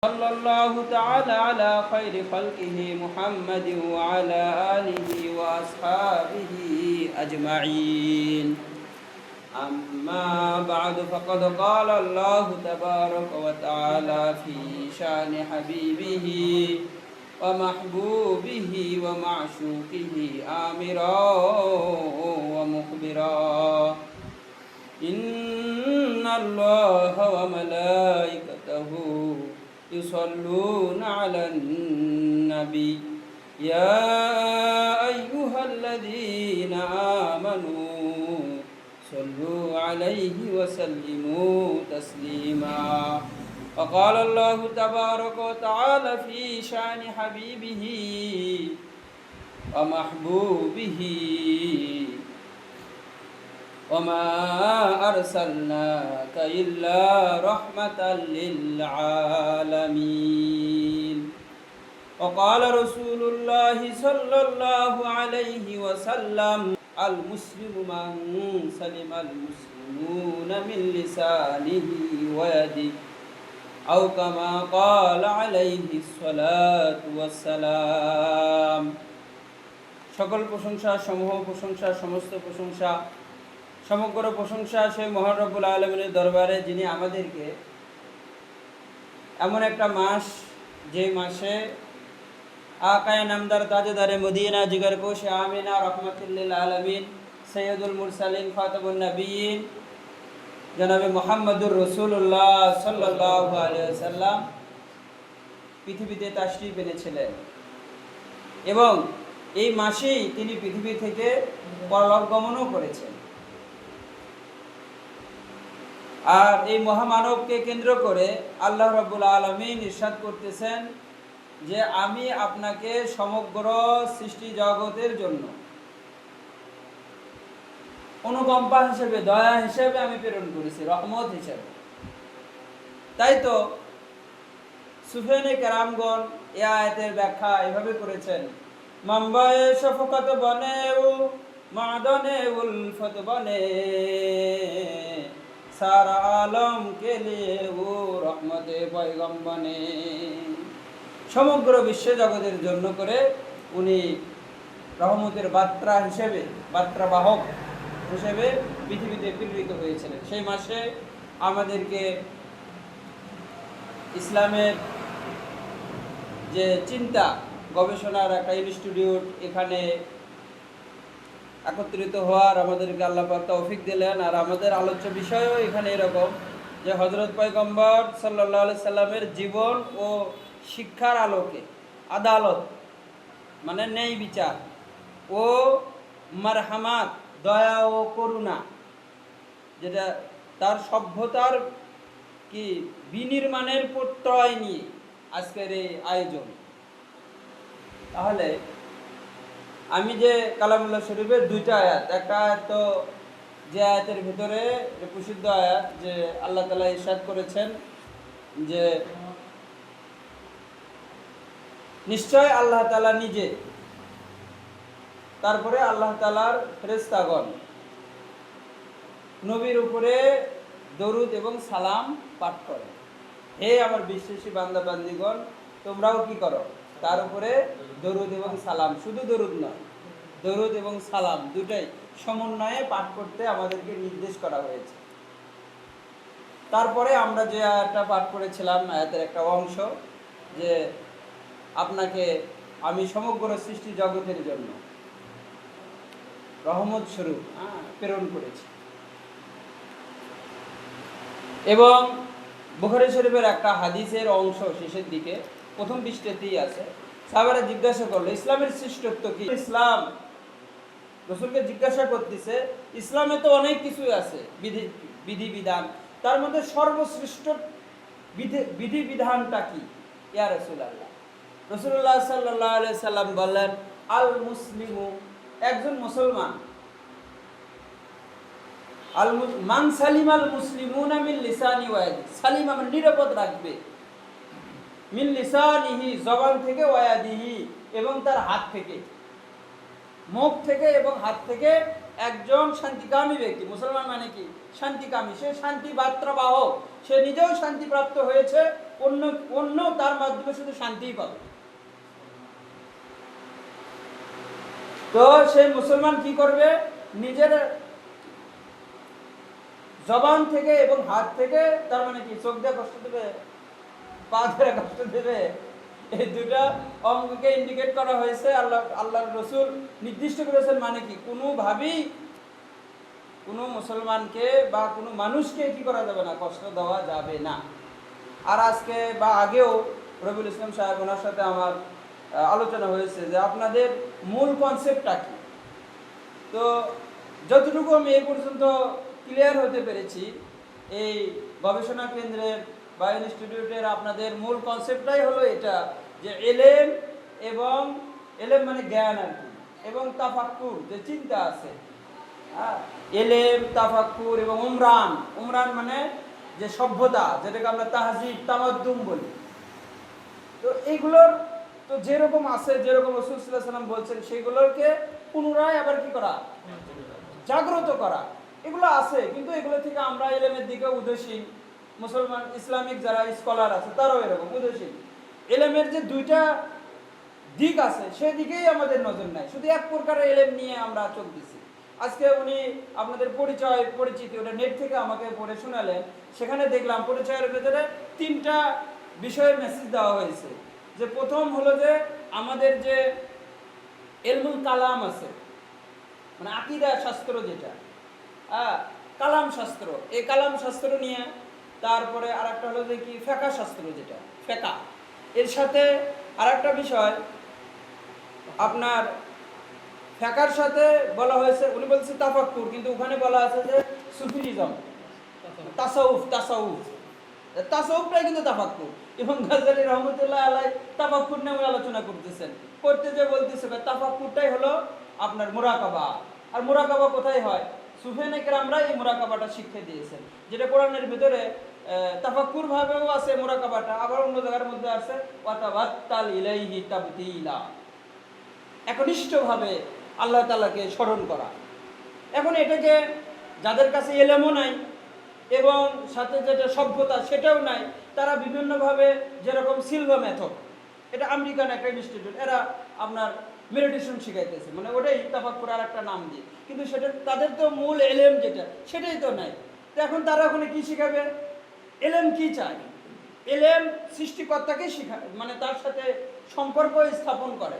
صلى الله تعالى على خير خلقه محمد وعلى آله وأصحابه أجمعين. أما بعد فقد قال الله تبارك وتعالى في شأن حبيبه ومحبوبه ومعشوقه آمرا ومخبرا إن الله وملائكته يصلون على النبي يا أيها الذين آمنوا صلوا عليه وسلموا تسليما. وقال الله تبارك وتعالى في شأن حبيبه ومحبوبه وما أرسلناك إلا رحمة للعالمين. وقال رسول الله صلى الله عليه وسلم المسلم من سلم المسلمون من لسانه ويده أو كما قال عليه الصلاة والسلام. সকল প্রশংসা, সমূহ প্রশংসা, সমস্ত প্রশংসা, সমগ্র প্রশংসা সেই মহান রব্বুল আলামিনের দরবারে, যিনি আমাদেরকে এমন একটা মাস, যে মাসে আকায়ে নামদার তাজদারে মদিনা জিগর কোশে আমিনা রহমাতুল লিল আলামিন সৈয়দুল মুরসালিন খাতামুন নবিয়্যিন জনাবে মুহাম্মদুর রাসূলুল্লাহ সাল্লাল্লাহু আলাইহি ওয়াসাল্লাম পৃথিবীতে তাশরীফ এনেছিলেন এবং এই মাসেই তিনি পৃথিবী থেকে পরলোক গমনও করেছেন। আর এই মহামানবকে কেন্দ্র করে আল্লাহ রাব্বুল আলামিন ইরশাদ করতেছেন যে আমি আপনাকে সমগ্র সৃষ্টি জগতের জন্য অনুকম্পা হিসেবে, দয়া হিসেবে আমি প্রেরণ করেছি, রহমত হিসেবে। তাই তো সুফিয়ানে কেরামগণ এই আয়াতের ব্যাখ্যা এভাবে করেছেন, মাম্বায়ে শফকাত বনে ও মাদনে উলফত বনে সারা আলম কে লিয়ে ও রহমতে পয়গম্বনে। সমগ্র বিশ্ব জগতের জন্য করে উনি রহমতের বার্তা হিসেবে, বার্তাবাহক হিসেবে পৃথিবীতে প্রেরিত হয়েছিলেন। সেই মাসে আমাদেরকে ইসলামের যে চিন্তা গবেষণার একটা ইনস্টিটিউট, এখানে একত্রিত হওয়ার আমাদেরকে আল্লাহ পাক তৌফিক দিলেন। আর আমাদের আলোচ্য বিষয়ও এখানে এরকম যে হযরত পয়গম্বর সাল্লাল্লাহু আলাইহি সাল্লামের জীবন ও শিক্ষার আলোকে আদালত মানে ন্যায় বিচার ও মারহামাত, দয়া ও করুণা, যেটা তার সভ্যতার কি বিনির্মাণের প্রত্যয় নিয়ে আজকের এই আয়োজন। তাহলে আমি যে কালামুল্লাহ শরীফের দুইটা আয়াত, একটা আয়াত তো যে আয়াতের ভিতরে প্রসিদ্ধ আয়াত যে আল্লাহ তাআলা ইরশাদ করেছেন যে নিশ্চয় আল্লাহ তাআলা নিজে, তারপরে আল্লাহ তাআলার ফেরেশতাগণ নবীর উপরে দরুদ এবং সালাম পাঠ করে। হে আমার বিশ্বাসী বান্দা বান্দীগণ, তোমরাও কি করো? তার উপরে দরুদ এবং সালাম, শুধু দরুদ নয়, দরুদ এবং সালাম দুটাই সমন্বয়ে পাঠ করতে আমাদেরকে নির্দেশ করা হয়েছে। তারপরে আমরা যে আয়াতটা পাঠ করেছিলাম, আয়াতের একটা অংশ, যে আপনাকে আমি সমগ্র সৃষ্টি জগতের জন্য রহমত স্বরূপ প্রেরণ করেছি। এবং বুখারী শরীফের একটা হাদিসের অংশ শেষের দিকে প্রথম পৃষ্ঠাতেই আছে। সাহাবারা জিজ্ঞাসা করলো ইসলামের শ্রেষ্ঠত্ব কি? ইসলাম রাসূলকে জিজ্ঞাসা করতেছে, ইসলামে তো অনেক কিছুই আছে, বিধি বিধান, তার মধ্যে সর্বশ্রেষ্ঠ বিধি বিধানটা কি ইয়া রাসূলুল্লাহ? রাসূলুল্লাহ সাল্লাল্লাহু আলাইহি সাল্লাম বললেন, আল মুসলিমু, একজন মুসলমান, মান সালিমাল মুসলিমুনা মিন লিসানি ওয়া ইয়াদি, সালিম মানে নিরাপদ রাখবে, মিন লিসানিহি জবান থেকে, ওয়া ইয়াদিহি এবং তার হাত থেকে, মুখ থেকে এবং হাত থেকে একজন শান্তিকামী ব্যক্তি। মুসলমান মানে কি? শান্তিকামী। সে শান্তি বার্তাবাহক, সে নিজেও শান্তি প্রাপ্ত হয়েছে অন্য অন্য তার মাধ্যমে শুধু শান্তিই পাবে। তো সেই মুসলমান কি করবে, নিজের জবান থেকে এবং হাত থেকে, তার মানে কি চোখ দিয়ে কষ্ট দেবে, পা দিয়ে কষ্ট দেবে, এই দুটা অঙ্গকে ইন্ডিকেট করা হয়েছে। আল্লাহর রসুল নির্দিষ্ট করেছেন, মানে কি কোনোভাবেই কোনো মুসলমানকে বা কোনো মানুষকে কি করা যাবে না, কষ্ট দেওয়া যাবে না। আর আজকে বা আগেও রবিউল ইসলাম সাহেব, ওনার সাথে আমার আলোচনা হয়েছে যে আপনাদের মূল কনসেপ্টটা কি। তো যতটুকু আমি এই পর্যন্ত ক্লিয়ার হতে পেরেছি, এই গবেষণা কেন্দ্রের বা ইনস্টিটিউটের আপনাদের মূল কনসেপ্টটাই হলো এটা, যে এলেম এবং এলেম মানে জ্ঞান আর কি, এবং তাফাক্কুর যে চিন্তা আছে, এলেম তাফাক্কুর এবং উমরান। উমরান মানে যে সভ্যতা, যেটাকে আমরা তাহজিব তামাদ্দুম বলি। তো এইগুলোর তো যেরকম আছে, যেরকম রাসূল সাল্লাল্লাহু আলাইহি ওয়াসাল্লাম বলছেন, সেগুলোকে পুনরায় আবার কি করা, জাগ্রত করা, এগুলো আছে। কিন্তু এগুলো থেকে আমরা এলেমের দিকে উদাসীন। মুসলমান ইসলামিক যারা স্কলার আছে তারাও এরকম উদাসীন। এলেমের যে দুইটা দিক আছে সেদিকেই আমাদের নজর নাই, শুধু এক প্রকারের এলেম নিয়ে আমরা চোখ দিছি। আজকে উনি আপনাদের পরিচয় পরিচিতি ওটা নেট থেকে আমাকে পড়ে শোনালেন, সেখানে দেখলাম পরিচয়ের ভেতরে 3টা বিষয়ের মেসেজ দেওয়া হয়েছে। যে প্রথম হলো যে আমাদের যে ইলমুল কালাম আছে, মানে আকীদা শাস্ত্র যেটা, কালাম শাস্ত্র, এই কালাম শাস্ত্র নিয়ে, তারপরে আরেকটা হলো যে কি ফিকহ শাস্ত্র, যেটা ফিকহ, এর সাথে আরেকটা বিষয় আপনার ফিকহের সাথে বলা হয়েছে, উনি বলছে তাফাক্কুর, কিন্তু ওখানে বলা আছে যে সুফিজম, তাসাউফ, তাসাউফটাই কিন্তু তাফাক্কুর। এবং গাজ্জালী রহমতুল্লাহ আলাইহি তাফাক্কুর নিয়ে আলোচনা করতেছেন, করতে যে বলতেছে তাফাক্কুরটাই হলো আপনার মুরাকাবা। আর মুরাকাবা কোথায় হয়? সুফিয়ানে কেরামরা এই মুরাকাবাটা শিক্ষা দিয়েছেন, যেটা কোরআনের ভিতরে তাফাক্কুর ভাবেও আছে মুরাকাবাটা, আবার অন্য জায়গার মধ্যে আছে ওয়াতাবাত্তাল ইলাইহি তাবতিলা, একনিষ্ঠভাবে আল্লাহ তাআলাকে স্মরণ করা। এখন এটাকে যাদের কাছে এলেমও নাই এবং সাথে যেটা সভ্যতা সেটাও নাই, তারা বিভিন্নভাবে, যেরকম সিলভা মেথড, এটা আমেরিকান একটা ইনস্টিটিউট, এরা আপনার মেডিটেশন শিখাইতেছে, মানে ওটাই তাফাক্কুর আর একটা নাম দিয়ে, কিন্তু সেটা তাদের তো মূল এলেম যেটা সেটাই তো নাই। তো এখন তারা ওখানে কি শিখাবে? এলেম কি চায়? এলেম সৃষ্টিকর্তাকে শিখায়, মানে তার সাথে সম্পর্ক স্থাপন করে।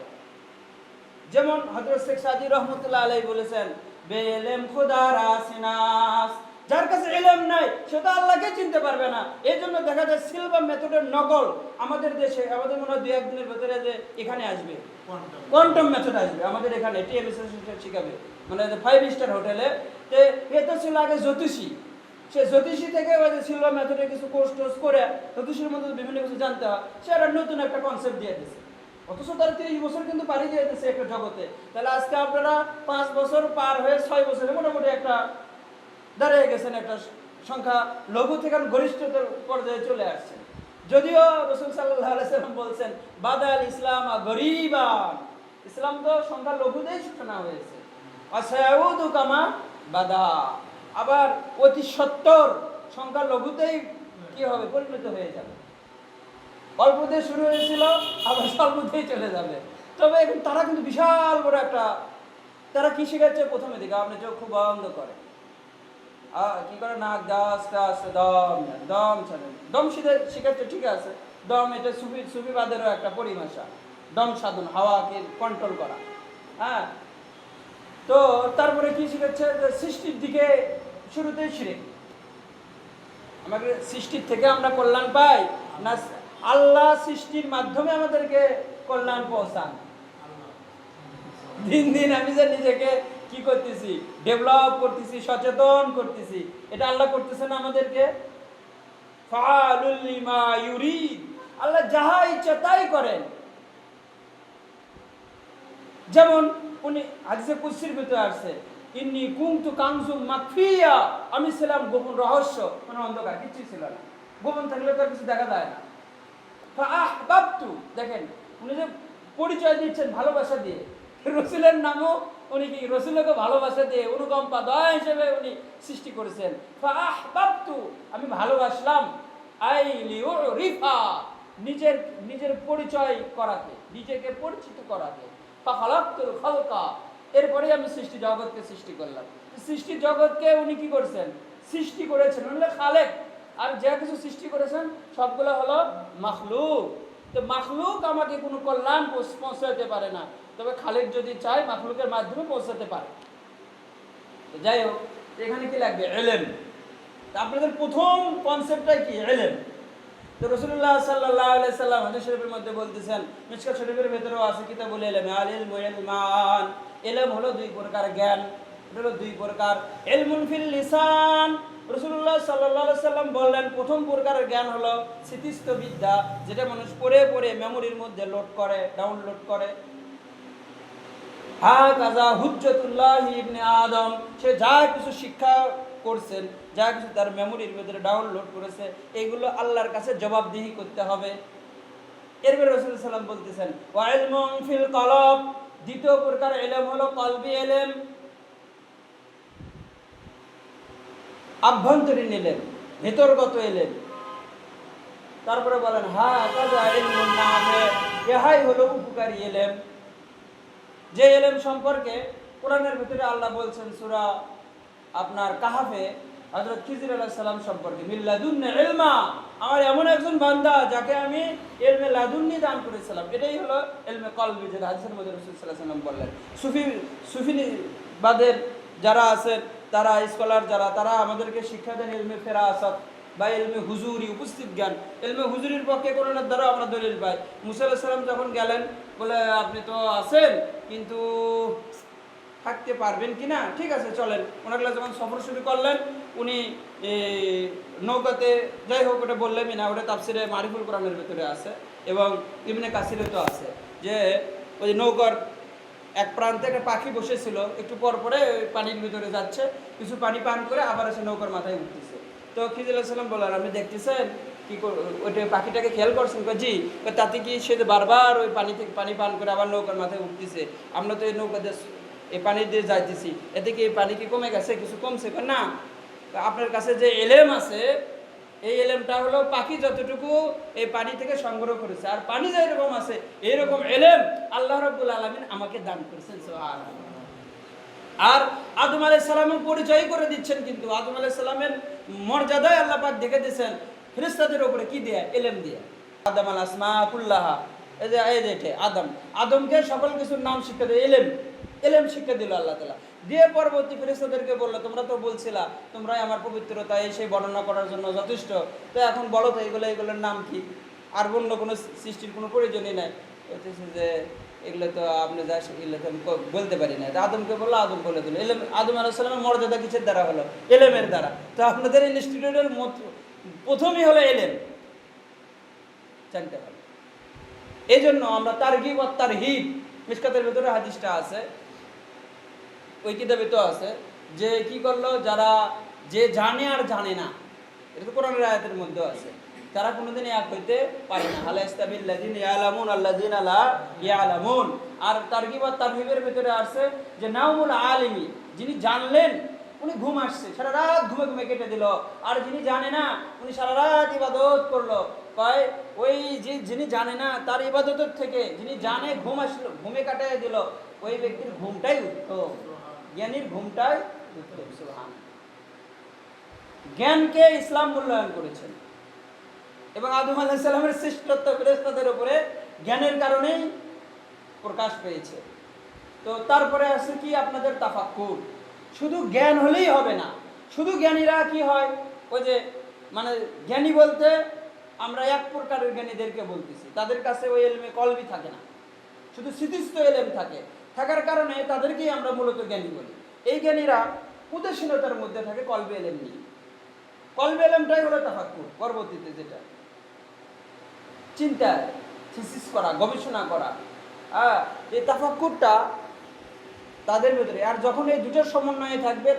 যেমন হযরত শেখ সাদী রহমতুল্লাহ আলাইহি বলেছেন, বেলেম খুদার আসিনাস, যার কাছে এলেম নাই সে তো আল্লাহকে চিনতে পারবে না। এই জন্য দেখা যায় সিলভা মেথডের নকল আমাদের দেশে, আমাদের মনে হয় 2-1 দিনের ভেতরে যে এখানে আসবে কোয়ান্টাম মেথড আসবে আমাদের এখানে, টিএমএস শিখাবে, মানে 5 স্টার হোটেলে। তো এ তো ছিল আগে জ্যোতিষী, সে জ্যোতিষী থেকে ওই যে সিলভা মেথডে কিছু কোর্স টোর্স করে জ্যোতিষীর মধ্যে বিভিন্ন কিছু জানতে হয়, সে একটা নতুন একটা কনসেপ্ট দিয়ে দিয়েছে। অথচ তারা 30 বছর কিন্তু পাড়ি দিয়ে দিয়েছে একটা জগতে। তাহলে আজকে আপনারা 5 বছর পার হয়ে 6 বছরে মোটামুটি একটা দাঁড়িয়ে গেছেন, একটা সংখ্যা লঘু থেকে গরিষ্ঠতার পর্যায়ে চলে আসছে। যদিও রাসূল সাল্লাল্লাহু আলাইহি ওয়াসাল্লাম বলছেন বাদাল ইসলাম গরীবান, ইসলাম তো সংখ্যা লঘুতেই শোনা হয়েছে, আসাউদু কামা বাদা, আবার অতি সত্তর সংখ্যা লঘুতেই কি হবে, পরিণত হয়ে যাবে। অল্প দিয়ে শুরু হয়েছিল, আবার স্বল্পতেই চলে যাবে। তবে এখন তারা কিন্তু বিশাল বড় একটা, তারা কি শিখাচ্ছে প্রথমে দিকে আপনি চোখ খুব বন্ধ করে, কি করে নাক আস্তে আস্তে দম দম ছাড়েন, দম শিখাচ্ছে, ঠিক আছে, দম এটা সুফিবাদেরও একটা পরিভাষা, দম সাধন, হাওয়াকে কন্ট্রোল করা। হ্যাঁ, তো তারপরে কি শিখাচ্ছে যে সৃষ্টির দিকে শুরুতেই শিরিক, আমাকে সৃষ্টির থেকে আমরা কল্যাণ পাই না আল্লাহ সৃষ্টির মাধ্যমে আমাদেরকে কল্যাণ পৌঁছান। দিন দিন আমি যে নিজেকে কি করতেছি, ডেভেলপ করতেছি, সচেতন করতেছি, এটা আল্লাহ করতেছে না আমাদেরকে। ফাআলুল লিমা ইউরিদ, আল্লাহ যাহা ইচ্ছা তাই করেন। যেমন উনি হাদিসে কুদসির ভিতরে আসছে, ইন্নী কুনতু কানজুম মাখফিয়া, আমি ছিলাম গোপন রহস্য, মানে অন্ধকার, কিছু ছিল না, গোপন থাকলে তো আর কিছু দেখা যায় না। ফাআহবাবতু, দেখেন উনি যে পরিচয় দিচ্ছেন ভালোবাসা দিয়ে, রসুলের নামও উনি কি রসুলকে ভালোবাসা দিয়ে অনুকম্পা দয়া হিসেবে উনি সৃষ্টি করেছেন। ফাআহবাবতু, আমি ভালোবাসলাম, আই লিউরিফা, নিজের নিজের পরিচয় করাতে, নিজেকে পরিচিত করাতে। ফাখালাকতুল খালকা, এরপরে আমি সৃষ্টি জগৎকে সৃষ্টি করলাম। সৃষ্টি জগৎকে উনি কি করছেন? সৃষ্টি করেছেন, উনি খালেক। আর যা কিছু সৃষ্টি করেছেন সবগুলো হলো মাখলুক। তো মাখলুক আমাকে কোনো কল্যাণ পৌঁছাতে পারে না, তবে খালেক যদি চায় মাখলুকের মাধ্যমে পৌঁছাতে পারে। তো যাই হোক, এখানে কি লাগবে? ইলম। আপনাদের প্রথম কনসেপ্টটাই কি? ইলম। তো রাসূলুল্লাহ সাল্লাল্লাহু আলাইহি সাল্লাম হাদিস শরীফের মধ্যে বলতেছেন, মিশকাত শরীফের ভেতরেও আছে কিতাবুল ইলম, আল ইলমু ইলমান। ইলম হলো দুই প্রকার জ্ঞান, এটা হলো দুই প্রকার। ইলমুন ফিল লিসান, রাসূলুল্লাহ সাল্লাল্লাহু আলাইহি সাল্লাম বললেন প্রথম প্রকারের জ্ঞান হলো স্মৃতিস্থ বিদ্যা, যেটা মানুষ পড়ে পড়ে মেমোরির মধ্যে লোড করে, ডাউনলোড করে। হাকাযা হুজ্জাতুল্লাহ ইবনে আদম, সে যা কিছু শিক্ষা করছেন, যা কিছু তার মেমোরির ভিতরে ডাউনলোড করেছে, এগুলো আল্লাহর কাছে জবাবদিহি করতে হবে। এরপরে রাসূল সাল্লাল্লাহু বলতেছেন ওয়া ইলমুন ফিল কলব, দ্বিতীয় প্রকার ইলম হলো কলবি ইলম, আভ্যন্তরীণ ইলম, ভিতরগত ইলম। তারপরে বলেন হাকাযা ইলমুন নাফি, ইহাই হলো উপকারী ইলম, যে ইলম সম্পর্কে কোরআনের ভিতরে আল্লাহ বলছেন সূরা আপনার কাহাফে হযরত খিজির আলাইহিস সালাম সম্পর্কে, মিল্লাদুন্নি ইলমা, আমার এমন একজন বান্দা যাকে আমি ইলমে লাদুন্নি দান করেছিলাম। এটাই হলো ইলমে কলবি, যেটা হাদিসের মধ্যে রাসূল সাল্লাল্লাহু আলাইহি ওয়াসাল্লাম বললেন। সুফিবাদের যারা আছেন, তারা স্কলার যারা, তারা আমাদেরকে শিক্ষা দেন ইলমে ফেরাসাত বা ইলমে হুজুরি, উপস্থিত জ্ঞান। ইলমে হুজুরির পক্ষে কোরআনের দ্বারা আমরা দলিল পাই। মুসা আলাইহিস সালাম যখন গেলেন, বলে আপনি তো আছেন কিন্তু থাকতে পারবেন কি না? ঠিক আছে চলেন। ওনাগুলো যখন সফর শুরু করলেন, উনি নৌকাতে, যাই হোক ওটা বললেনই না, ওটা তাফসিরে মারিফুল কোরআনের ভিতরে আছে এবং ইবনে কাসিরে তো আছে, যে ওই নৌকার এক প্রান্তে একটা পাখি বসেছিল, একটু পর পরে ওই পানির ভিতরে যাচ্ছে, কিছু পানি পান করে আবার এসে নৌকার মাথায় উঠতেছে। তো খিজির আলাইহিস সালাম বললেন, আপনি দেখতেছেন কি ওইটা পাখিটাকে খেয়াল করছেন? জি। তাতে কি সে বারবার ওই পানি থেকে পানি পান করে আবার নৌকার মাথায় উঠতেছে, আমরা তো এই নৌকাতে এই পানি দিয়ে যাইতেছি, এতে কি এই পানি কি কমে গেছে? কিছু কমছে না। আপনার কাছে যে এলেম আছে, এই এলেমটা হলো পাখি যতটুকু এই পানি থেকে সংগ্রহ করেছে, আর পানি যেরকম আছে এইরকম এলেম আল্লাহ রাব্বুল আলামিন আমাকে দান করেছেন। সুবহানাল্লাহ। আর আদম আলাইহিস সালামের পরিচয় করে দিচ্ছেন, কিন্তু আদম আলাইহিস সালামের মর্যাদায় আল্লাহ পাক দেখে দিয়েছেন ফেরেশতাদের উপরে কি দিয়ে? এলেম দিয়ে। আদম আল আসমা কুল্লাহা, এই যে আদমকে সকল কিছুর নাম শিক্ষা দেয়, এলেম শিক্ষা দিল আল্লাহ তাআলা। দিয়ে পরবর্তী ফেরেশতাদেরকে বললো, তোমরা তো বলছিলা তোমরাই আমার পবিত্রতা সেই বর্ণনা করার জন্য যথেষ্ট, তো এখন বলো তো এগুলোর নাম কি? আর অন্য কোনো সৃষ্টির কোনো প্রয়োজনই নাই, বলতেছে যে এগুলো তো আপনি যা এগুলো তো আমি বলতে পারি না। আদমকে বললো, আদম বলে দিল। আদম আলাইহিস সালামের মর্যাদা কিসের দ্বারা হলো? এলেমের দ্বারা। তো আপনাদের ইনস্টিটিউটের প্রথমই হলো এলেম জানতে হবে। এই জন্য আমরা তারগিব আর তারহিব, মিশকাতের ভিতরে হাদিসটা আছে, ওই কিতাবে তো আছে, যে কি করলো, যারা যে জানে আর জানে না, এটা তো কোরআনের আয়াতের মধ্যে আছে, তারা কোনোদিন এক হইতে পারে না। আলা ইস্তাবিল্লাযিনা ইয়ালামুন আল্লাযিনা লা ইয়ালামুন। আর তারগিব আর তারহিবের ভিতরে আছে যে নাউমুল আলিমি, যিনি জানলেন উনি ঘুম আসছে, সারা রাত ঘুমে ঘুমে কেটে দিল। আর যিনি জানে না উনি সারা রাত ইবাদত করলো। কয় ওই যিনি জানে না তার ইবাদতের থেকে যিনি জানে ঘুম আসলো, ঘুমে কাটায় দিল, ওই ব্যক্তির ঘুমটাই উত্তম, জ্ঞানীর ঘুমটাই উত্তম। সুবহানাল্লাহ। জ্ঞানকে ইসলাম মূল্যায়ন করেছেন এবং আদম আলাইহিস সালামের শ্রেষ্ঠত্ব ফেরেশতাদের উপরে জ্ঞানের কারণেই প্রকাশ পেয়েছে। তো তারপরে আছে কি আপনাদের তাফাক্কুর। শুধু জ্ঞান হলেই হবে না। শুধু জ্ঞানীরা কি হয়, ওই যে মানে জ্ঞানী বলতে আমরা এক প্রকারের জ্ঞানীদেরকে বলতেছি, তাদের কাছে ওই এলমে কলবি থাকে না, শুধু স্মৃতিস্থ এলেম থাকে। থাকার কারণে তাদেরকেই আমরা মূলত জ্ঞানী বলি। এই জ্ঞানীরা উদাসীনতার মধ্যে থাকে, কলবে এলেম নেই। কলবে এলেমটাই হলো তাফাক্কুর, পরবর্তীতে যেটা চিন্তা, থিসিস করা, গবেষণা করা, এই তাফাক্কুরটা তাদের ভেতরে। আর যখন এই দুটোর সমন্বয়ে থাকবে,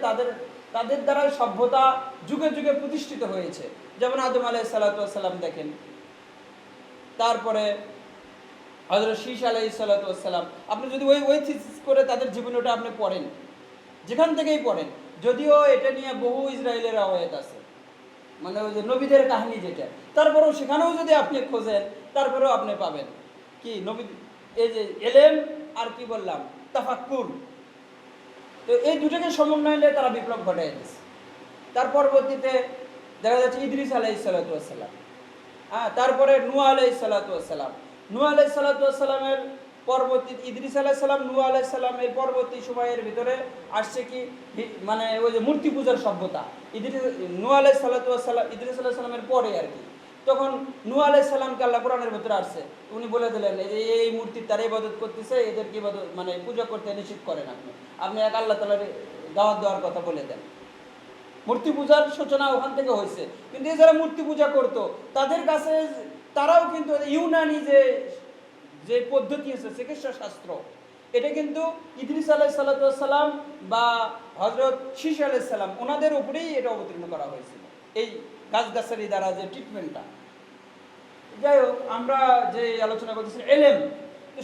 তাদের দ্বারাই সভ্যতা যুগে যুগে প্রতিষ্ঠিত হয়েছে। যেমন আদম আলাইহিস সালাতু ওয়াস সালাম দেখেন, তারপরে হযরত শীশ আলাইহিস সালাতু ওয়াস সালাম। আপনি যদি ওই থিসিস করে তাদের জীবনীটা আপনি পড়েন, যেখান থেকেই পড়েন, যদিও এটা নিয়ে বহু ইসরায়েলের রওয়ায়াত আছে, মানে ওই যে নবীদের কাহিনী যেটা, তারপরেও সেখানেও যদি আপনি খোঁজেন তারপরেও আপনি পাবেন কি নবী, এই যে এলেম আর কি বললাম তাফাক্কুর। তো এই দুটোকে সমন্বয় নিয়ে তারা বিপ্লব ঘটাই দিয়েছে। তার পরবর্তীতে দেখা যাচ্ছে ইদ্রিস আলাইহিস সালাতু ওয়াস সালাম, তারপরে নূহ আলাইহিস সালাতু ওয়াস সালাম। নূহ আলাইহিস সালাতু ওয়াস সালামের পরবর্তী ইদ্রিস আলাইহিস সালাম, নূহ আলাইহিস সালামের পরবর্তী সময়ের ভিতরে আসছে কি মানে ওই যে মূর্তি পূজার সভ্যতা। নূহ আলাইহিস সালাতু ওয়াস সালাম ইদ্রিস আলাইহিস সালামের পরে আর কি। তখন নূহ আলাইহিস সালামকে আল্লাহ কোরআনের ভিতরে আসছে, উনি বলে দিলেন এই মূর্তির তারা ইবাদত করতেছে, এদেরকে ইবাদত মানে পূজা করতে নিষেধ করেন, আপনি এক আল্লাহ তাআলার দাওয়াত দেওয়ার কথা বলে দেন। মূর্তি পূজার সূচনা ওখান থেকে হয়েছে। কিন্তু যারা মূর্তি পূজা করতো তাদের কাছে তারাও কিন্তু ইউনানি যে পদ্ধতি আছে চিকিৎসা শাস্ত্র, এটা কিন্তু ইদ্রিস আলাইহিস সালাতু ওয়াস সালাম বা হযরত শীশ আলাইহিস সালাম ওনাদের উপরেই এটা অবতীর্ণ করা হয়েছিল, এই গাছগাছালি দ্বারা যে ট্রিটমেন্টটা। যাই হোক, আমরা যে আলোচনা করতেছি এলেম,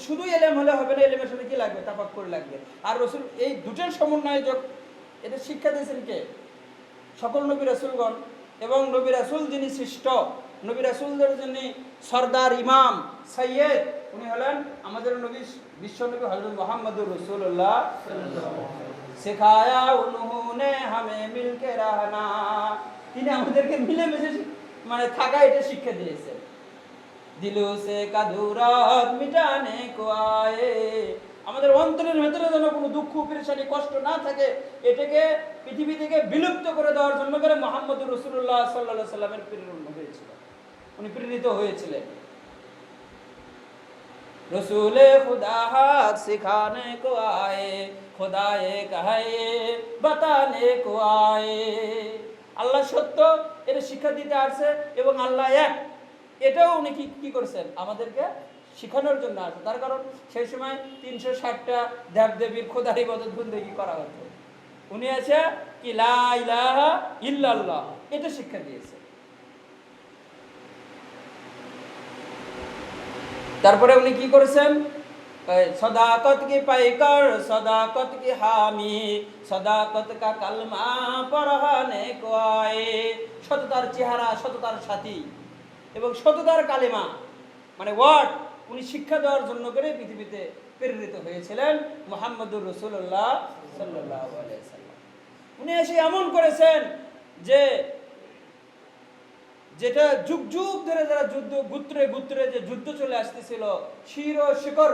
শুধু এলেম হলে হবে না, এলেমের সাথে কি লাগবে? তাফাক্কুর লাগবে। আর রাসূল এই দুটোর সমন্বয়ে এদের শিক্ষা দিয়েছেন কে? সকল নবী রাসূলগণ। এবং নবী রাসূল যিনি শ্রেষ্ঠ, নবী রাসূলদের যিনি সরদার, ইমাম, সৈয়দ, উনি হলেন আমাদের নবী বিশ্বনবী হযরত মুহাম্মদুর রাসূলুল্লাহ। শেখায়া উन्होंने हमें मिलके रहना, তিনি আমাদেরকে মিলেমিশে মানে থাকা এটা শিক্ষা দিয়েছেন। দিলো সে কাদুরাত মিটানে কো আয়ে, আমাদের অন্তরের ভেতরে যেন কোনো দুঃখ, পেরেশানি, কষ্ট না থাকে, এটাকে পৃথিবী থেকে বিলুপ্ত করে দেওয়ার জন্য করে মুহাম্মদুর রাসূলুল্লাহ সাল্লাল্লাহু আলাইহি সাল্লামের প্রেরণ হয়েছিল, উনি প্রেরিত হয়েছিলেন। রসুলে খুদা হাত সিখানে কো আয়ে, খুদায়ে কাহে বাতানে কো আয়ে, আল্লাহ সত্য এটা শিক্ষা দিতে আসছে এবং আল্লাহ এক, এটাও উনি কি করছেন? আমাদেরকে শিখানোর জন্য আসে। তার কারণ সেই সময় 360টা দেবদেবীর খোদার ইবাদত বন্দেগী করা হতো, উনি আছে কি লা ইলাহা ইল্লাল্লাহ, এটা শিক্ষা দিয়েছে। তারপরে উনি কি করেছেন? সদাকত কি পাইকার, সদাকত কি হামি, সদাকত কা কালমা পড়হানে কো আয়ে, সততার চেহারা, সততার সাথী এবং সততার কালেমা মানে ওয়ার্ড উনি শিক্ষা দেওয়ার জন্য করে পৃথিবীতে প্রেরিত হয়েছিলেন মুহাম্মদুর রাসূলুল্লাহ সাল্লাল্লাহু আলাইহি সাল্লাম। উনি এসে এমন করেছেন যে যেটা যুগ যুগ ধরে যারা যুদ্ধ গুত্রে গুত্রে যে যুদ্ধ চলে আসতেছিল, শির ও শিকর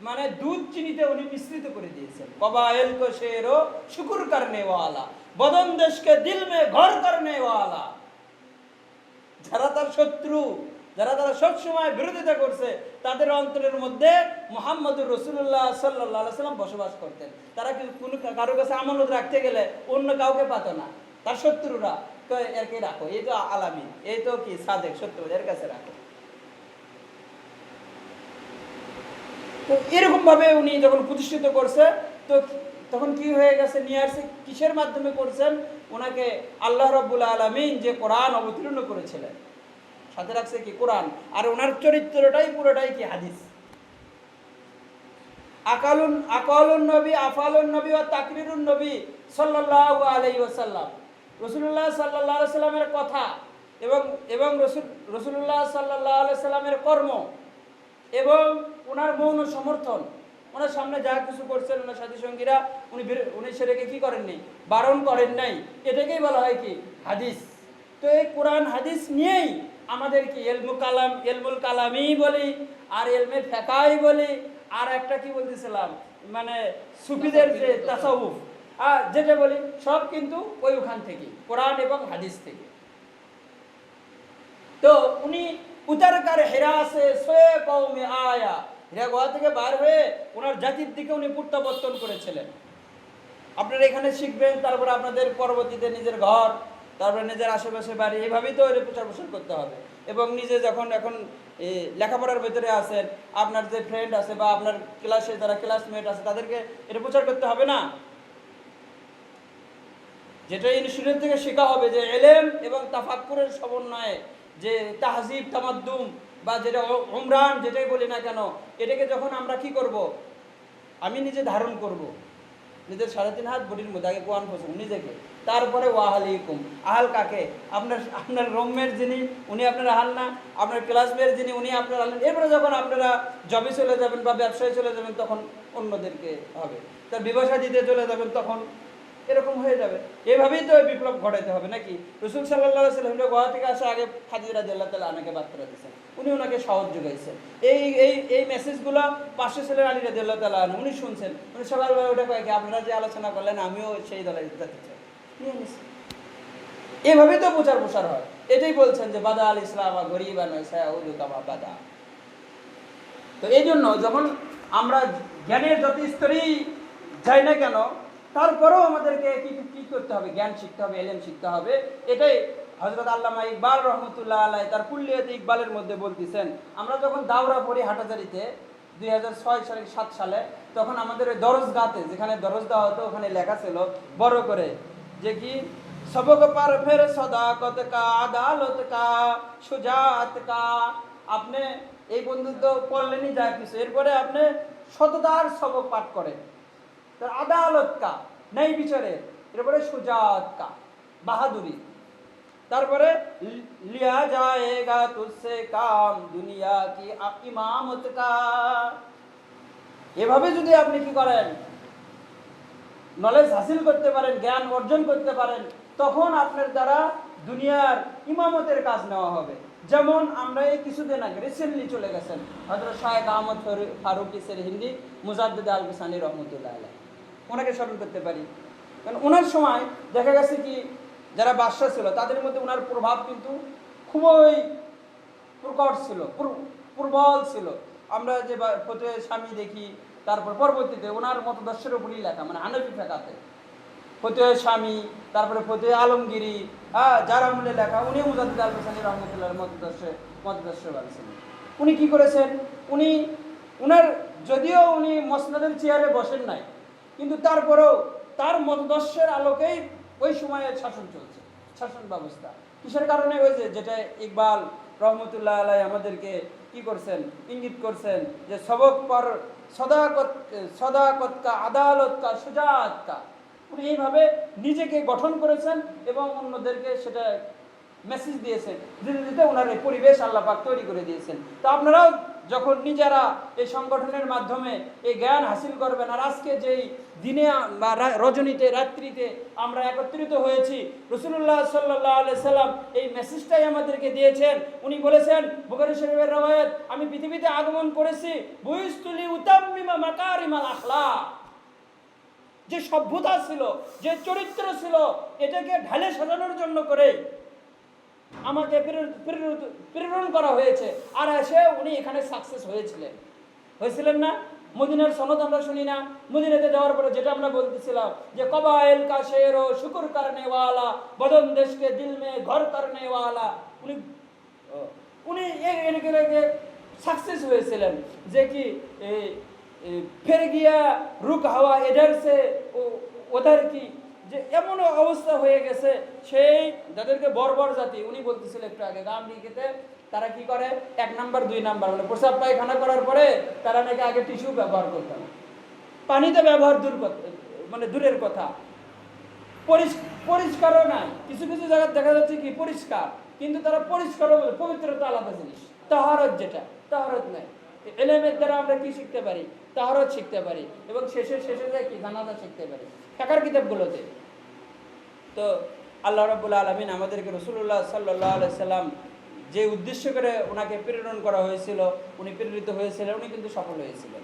মানে দুধ চিনিতে উনি মিশ্রিত করে দিয়েছেন। কবায়েল কো শের ও শুকর করনে ওয়ালা, বদন দেশকে দিল মে ঘর করনে ওয়ালা, যারা তার শত্রু, যারা তারা সবসময় বিরোধিতা করছে, তাদের অন্তরের মধ্যে মুহাম্মদুর রাসূলুল্লাহ সাল্লাল্লাহু আলাইহি সাল্লাম বসবাস করতেন। তারা কোনো কারো কাছে আমানত রাখতে গেলে অন্য কাউকে পাত না, তার শত্রুরা এরকে রাখো, এই তো আলামিন, এই তো কি সাদেক, সত্য, এর কাছে রাখো। তো এরকম ভাবে উনি যখন প্রতিষ্ঠিত করছে, তো তখন কি হয়ে গেছে? নিয়ে আসছে কিসের মাধ্যমে করছেন? ওনাকে আল্লাহ রাব্বুল আলামিন যে কোরআন অবতীর্ণ করেছিলেন, সাথে রাখছে কি কোরআন, আর ওনার চরিত্রটাই পুরোটাই কি হাদিস। আকালুন নবী, আফালুন নবী ওয়া তাকরিরুন নবী সাল্লাল্লাহু আলাইহি ওয়াসাল্লাম, রাসূলুল্লাহ সাল্লাল্লাহু আলাইহি সাল্লামের কথা এবং রাসূলুল্লাহ সাল্লাল্লাহু আলাইহি সাল্লামের কর্ম এবং ওনার মৌন সমর্থন, ওনার সামনে যা কিছু করছেন ওনার সাথী সঙ্গীরা, উনি সেটাকে কি করেননি? বারণ করেন নাই। এটাকেই বলা হয় কি? হাদিস। তো এই কোরআন হাদিস নিয়েই আমাদের কি এলমুল কালামি বলি, আর এলমে ফিকাহ বলি, আর একটা কি বলতেছিলাম মানে সুফিদের যে তাসাউফ যেটা বলি, সব কিন্তু ওখান থেকে, কোরআন এবং হাদিস থেকে। তো উনি উতারকার হেরা সে সোয়ে কওমে আয়া, হেরা গুহা থেকে বার হয়ে ওনার জাতির দিকে উনি প্রত্যাবর্তন করেছিলেন। আপনারা এখানে শিখবেন, তারপরে আপনাদের পরবর্তীতে নিজের ঘর, তারপরে নিজের আশেপাশে বাড়ি, এইভাবেই তো প্রচার প্রসার করতে হবে। এবং নিজে যখন এখন লেখাপড়ার ভিতরে আছেন, আপনার যে ফ্রেন্ড আছে বা আপনার ক্লাসে যারা ক্লাসমেট আছে, তাদেরকে এটা প্রচার করতে হবে না? যেটা ইনস্টিটিউট থেকে শেখা হবে যে এলেম এবং তাফাক্কুরের সমন্বয়ে যে তাহজিব তামাদ্দুম বা যেটা উমরান যেটাই বলি না কেন, এটাকে যখন আমরা কি করব, আমি নিজে ধারণ করব, নিজের 3.5 হাত বডির মধ্যে আগে কোয়ান পৌঁছান নিজেকে, তারপরে ওয়াহালিকুম। আহাল কাকে? আপনার আপনার রুমমেট যিনি উনি আপনার আহাল না, আপনার ক্লাসমেট যিনি উনি আপনার আহাল। এরপরে যখন আপনারা জবে চলে যাবেন বা ব্যবসায় চলে যাবেন তখন অন্যদেরকে হবে, তার বিবাহ দিতে চলে যাবেন তখন এরকম হয়ে যাবে। এভাবেই তো বিপ্লব ঘটাইতে হবে নাকি? রাসূল সাল্লাল্লাহু আলাইহি ওয়াসাল্লাম গোয়া থেকে আসা আগে খাদিজা রাদিয়াল্লাহু তাআলা আনহাকে বার্তা দিয়েছেন, উনি ওনাকে সাহস যোগাইছেন। এই এই এই মেসেজগুলো পাশে ছিলেন আলী রাদিয়াল্লাহু তাআলা আনহু, উনি শুনছেন, উনি সকালবেলা উঠে কয়েক আপনারা যে আলোচনা করলেন আমিও সেই দলে যেতে চাই, নিয়ে নিচ্ছি। এভাবেই তো প্রচার প্রসার হয়। এটাই বলছেন যে বাদা আল ইসলাম গরিবা নয় সায়াউদু কামা বাদা। তো এই জন্য যখন আমরা জ্ঞানের যত স্তরেই যাই না কেন, তারপরেও আমাদেরকে কি করতে হবে? জ্ঞান শিখতে হবে, এলেম শিখতে হবে। এটাই হযরত আল্লামা ইকবাল রহমতুল্লাহ আলাইহি তার কুল্লিয়াতে ইকবালের মধ্যে বলতেছেন, আমরা যখন দাওরা পড়ি হাটাজারিতে 2006-7 সালে, তখন আমাদের ওই দরজগাতে যেখানে দরজ দেওয়া হতো ওখানে লেখা ছিল বড় করে যে কি সবক পার ফের সদাকত কা আদালত কা সুজাত কা। আপনি এই বন্ধুত্ব পড়লেনই যা কিছু, এরপরে আপনি সততার সবক পাঠ করেন, তার আদালত কা ন্যায় বিচারে, এরপরে সুজাত কা বাহাদুরি, তারপরে লিয়া যায়েগা তুসসে কাম দুনিয়া কি ইমামত কা। এভাবে যদি আপনি কি করেন নলেজ হাসিল করতে পারেন, জ্ঞান অর্জন করতে পারেন, তখন আপনার দ্বারা দুনিয়ার ইমামতের কাজ নেওয়া হবে। যেমন আমরা এই কিছুদিন আগে রিসেন্টলি চলে গেছেন হযরত শায়েখ আহমদ ফারুকী হিন্দি মুজাদ্দিদ আল বিসানি রহমতুল্লাহ আলাইহি, ওনাকে স্মরণ করতে পারি। কারণ ওনার সময় দেখা গেছে কি যারা বাদশা ছিল তাদের মধ্যে ওনার প্রভাব কিন্তু খুবই প্রকট ছিল, প্রবল ছিল। আমরা যে ফতোয়া স্বামী দেখি, তারপর পরবর্তীতে ওনার মতদর্শের উপরই লেখা, মানে হানফি ফিকহাতে ফতোয়া স্বামী, তারপরে ফতোয়া আলমগিরি, যার আমলে লেখা, উনি মুজাদ্দিদ আল বিসানি রহমতুল্লাহর মতদর্শবাদী ছিলেন। উনি কি করেছেন? উনি উনার যদিও উনি মসনদের চেয়ারে বসেন নাই, কিন্তু তারপরেও তার মতদর্শের আলোকেই ওই সময়ে শাসন চলছে, শাসন ব্যবস্থা। কিসের কারণে? ওই যেটা ইকবাল রহমতুল্লাহ আলাইহি আমাদেরকে কি করছেন, ইঙ্গিত করছেন যে সবক পর সদাকত কা আদালত কা সুজাত কা। উনি এইভাবে নিজেকে গঠন করেছেন এবং অন্যদেরকে সেটা মেসেজ দিয়েছেন, দিতে দিতে ওনার এই পরিবেশ আল্লাহ পাক তৈরি করে দিয়েছেন। তো আপনারাও যখন নিজেরা এই সংগঠনের মাধ্যমে এই জ্ঞান হাসিল করবেন, আর আজকে যেই দিনে বা রজনীতে রাত্রিতে আমরা একত্রিত হয়েছি, রাসূলুল্লাহ সাল্লাল্লাহু আলাইহি সাল্লাম এই মেসেজটাই আমাদেরকে দিয়েছেন। উনি বলেছেন বুখারী শরীফের রওয়ায়াত, আমি পৃথিবীতে আগমন করেছি বুইস্তুলি উতাম্মিমা মাকারিমাল আখলাক। যে সভ্যতা ছিল, যে চরিত্র ছিল, এটাকে ঢালে সাজানোর জন্য করে আমাকে প্রেরণ করা হয়েছে। আর এসে উনি এখানে সাকসেস হয়েছিলেন না? মদিনার সনদ আমরা শুনি না? মদিনাতে যাওয়ার পরে যেটা আমরা বলতেছিলাম যে কবাইল কা শের ও শুকর করনে ওয়ালা বদন দেশকে দিল মে ঘর করনে ওয়ালা। উনি সাকসেস হয়েছিলেন যে কি ফের গিয়া রুক হাওয়া এডার সে ওধার কি, যে এমন অবস্থা হয়ে গেছে সেই যাদেরকে বর্বর জাতি, উনি বলতেছিলেন একটু আগে আমেরিকাতে তারা কি করে 1 নাম্বার 2 নাম্বার, মানে প্রসাব পায়খানা করার পরে তারা নাকি আগে টিস্যু ব্যবহার করতেন, পানিতে ব্যবহার মানে দূরের কথা, পরিষ্কারও নাই। কিছু কিছু জায়গায় দেখা যাচ্ছে কি পরিষ্কার, কিন্তু তারা পরিষ্কারও বলে পবিত্রতা আলাদা জিনিস। তাহারত যেটা তাহারত নাই। এলেমের দ্বারা আমরা কি শিখতে পারি? তাহারত শিখতে পারি, এবং শেষে যায় কি জানাজা শিখতে পারি ফিকহের কিতাবগুলোতে। তো আল্লাহ রাব্বুল আলামিন আমাদেরকে রাসূলুল্লাহ সাল্লাল্লাহু আলাইহি সাল্লাম যে উদ্দেশ্য করে ওনাকে প্রেরণ করা হয়েছিল, উনি প্রেরিত হয়েছিলেন, উনি কিন্তু সফল হয়েছিলেন।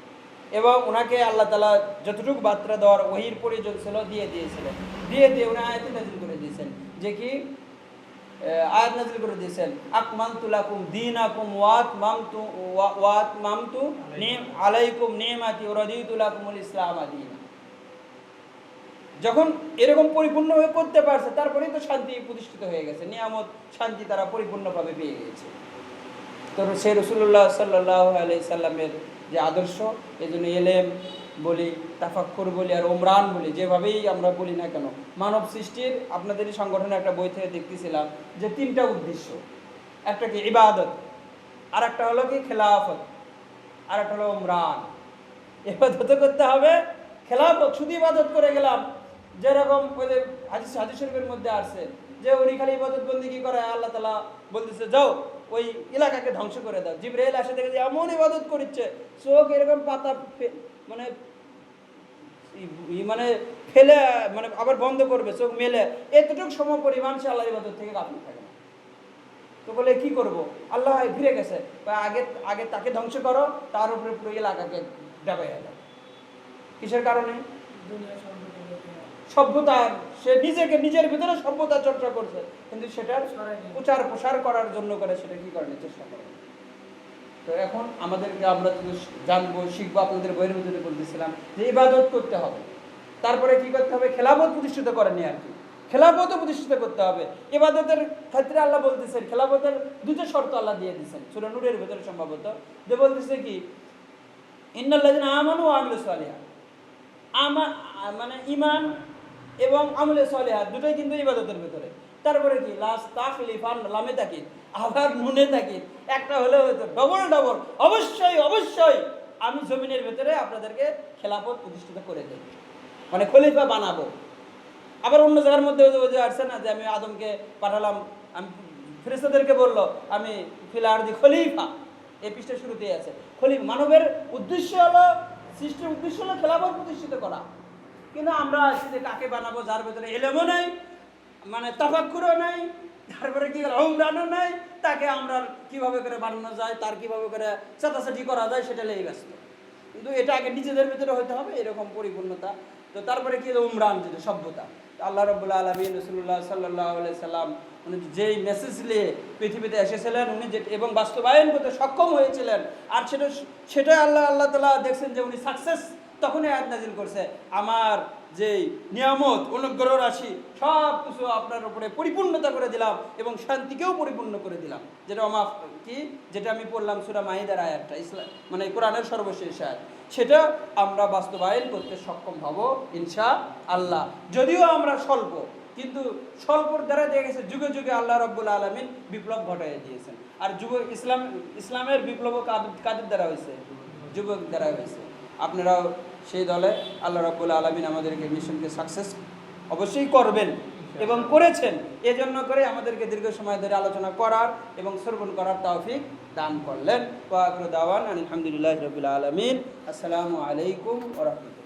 এবং ওনাকে আল্লাহ তাআলা যতটুকু বার্তা দেওয়ার ওহীর প্রয়োজন ছিল দিয়ে উনি আয়াত নাযিল করে দিয়েছেন, যে কি আয়াত নাযিল করে দিয়েছেন আকমালতু লাকুম দীনাকুম ওয়া আতমামতু আলাইকুম নি'মাতি ওয়া রাদিতু লাকুমুল ইসলাম দীনা। যখন এরকম পরিপূর্ণভাবে করতে পারছে, তারপরেই তো শান্তি প্রতিষ্ঠিত হয়ে গেছে, নিয়ামত শান্তি তারা পরিপূর্ণভাবে পেয়ে গেছে। তো সেই রাসূলুল্লাহ সাল্লাল্লাহু আলাইহি সাল্লামের যে আদর্শ, এই জন্য এলেম বলি, তাফাক্কুর বলি, আর ওমরান বলি, যেভাবেই আমরা বলি না কেন, মানব সৃষ্টির আপনাদেরই সংগঠনে একটা বই থেকে দেখতেছিলাম যে 3টা উদ্দেশ্য। একটা কি ইবাদত, আর একটা হলো কি খেলাফত, আর একটা হলো ওমরান। ইবাদত করতে হবে, খেলাফত শুধু ইবাদত করে গেলাম, যেরকম ওই যে হাদিস শরীফের মধ্যে আছে যে উনি খালি ইবাদত বন্দেগী করে, আল্লাহ তাআলা বলতেছে যাও ওই এলাকাকে ধ্বংস করে দাও। জিবরাইল আসে দেখে যে এমন ইবাদত করছে, চোখ এরকম পাতা মানে মানে ফেলে মানে আবার বন্ধ করবে, চোখ মেলে, এতটুকু সময় পরিমাণ সে আল্লাহর ইবাদত থেকে গাফিল থাকে না। তো বলে কি করব, আল্লাহ ঘিরে গেছে, আগে আগে তাকে ধ্বংস করো, তার উপরে পুরো এলাকাকে ডাবাইয়া দাও। কিসের কারণে? সভ্যতার, সে নিজেকে নিজের ভিতরে সভ্যতা চর্চা করছে, কিন্তু সেটার প্রচার প্রসার করার জন্য করে সেটা কি করে চেষ্টা করে। তো এখন আমাদেরকে আমরা জানবো, শিখবো, আপনাদের বইয়ের মধ্যে বলতেছিলাম যে ইবাদত করতে হবে, তারপরে কি করতে হবে, খেলাফত প্রতিষ্ঠিত করেনি আর কি, খেলাফতও প্রতিষ্ঠিত করতে হবে। ইবাদতের ক্ষেত্রে আল্লাহ বলতেছেন, খেলাফতের দুটো শর্ত আল্লাহ দিয়ে দিচ্ছেন সূরা নূরের ভিতরে সম্ভবত, যে বলতেছে কি ইন্নাল্লাযিনা আমানু ওয়া আমিলুস সালিহাত, মানে ঈমান এবং আমলে সালিহাত দুটোই কিন্তু ইবাদতের ভিতরে। তারপরে কি লাস তাখলিফান লামে তাকিদ, আবার নুনে তাকিদ, একটা হলে হয়তো ডবল ডবল, অবশ্যই অবশ্যই আমি জমিনের ভিতরে আপনাদেরকে খেলাফত প্রতিষ্ঠিত করে দেব, মানে খলিফা বানাবো। আবার অন্য জায়গার মধ্যে যে আসছে না যে আমি আদমকে পাঠালাম, আমি ফেরেশতাদেরকে বললো আমি ফিল আরদি খলিফা, এই পৃষ্ঠের শুরুতেই আছে খলিফা। মানবের উদ্দেশ্য হলো, সৃষ্টির উদ্দেশ্য হলো খেলাফত প্রতিষ্ঠিত করা, কিন্তু আমরা আসলে কাকে বানাবো যার ভিতরে ইলমও নাই, মানে তাফাক্কুরও নাই, তারপরে কি উমরানও নাই, তাকে আমরা কিভাবে করে বানানো যায়, তার কিভাবে করে চাটাচাটি করা যায় সেটা লেগে ব্যস্ত। কিন্তু এটা আগে নিজেদের ভিতরে হতে হবে এরকম পরিপূর্ণতা। তো তারপরে কি উমরান, যেটা সভ্যতা, আল্লাহ রাব্বুল আলামিন রাসূলুল্লাহ সাল্লাল্লাহু আলাইহি সাল্লাম উনি যেই মেসেজ নিয়ে পৃথিবীতে এসেছিলেন, উনি যে এবং বাস্তবায়ন করতে সক্ষম হয়েছিলেন, আর সেটাই আল্লাহ তাআলা দেখছেন যে উনি সাকসেস, তখনই আয়াত নাজিল করছে, আমার যেই নিয়ামত অনুগ্রহ রাশি সব কিছু আপনার উপরে পরিপূর্ণতা করে দিলাম এবং শান্তিকেও পরিপূর্ণ করে দিলাম, যেটা যেটা আমি পড়লাম সূরা মাইদার আয়াতটা, মানে কোরআনের সর্বশেষ আয়াত, সেটা আমরা বাস্তবায়ন করতে সক্ষম হব ইনশাআল্লাহ। যদিও আমরা স্বল্প, কিন্তু স্বল্পর দ্বারা দেখা গেছে যুগে যুগে আল্লাহ রাব্বুল আলামিন বিপ্লব ঘটাইয়া দিয়েছেন। আর ইসলামের বিপ্লব কাদের দ্বারা হয়েছে? যুবক দ্বারা হয়েছে। আপনারাও সেই দলে, আল্লাহ রাব্বুল আলামিন আমাদেরকে মিশনকে সাকসেস অবশ্যই করবেন এবং করেছেন, এজন্য করে আমাদেরকে দীর্ঘ সময় ধরে আলোচনা করার এবং শ্রবণ করার তৌফিক দান করলেন। ওয়া আখিরু দাওয়ানা আলহামদুলিল্লাহি রাব্বিল আলামিন। আসসালামু আলাইকুম ওয়া রাহমাতুল্লাহ।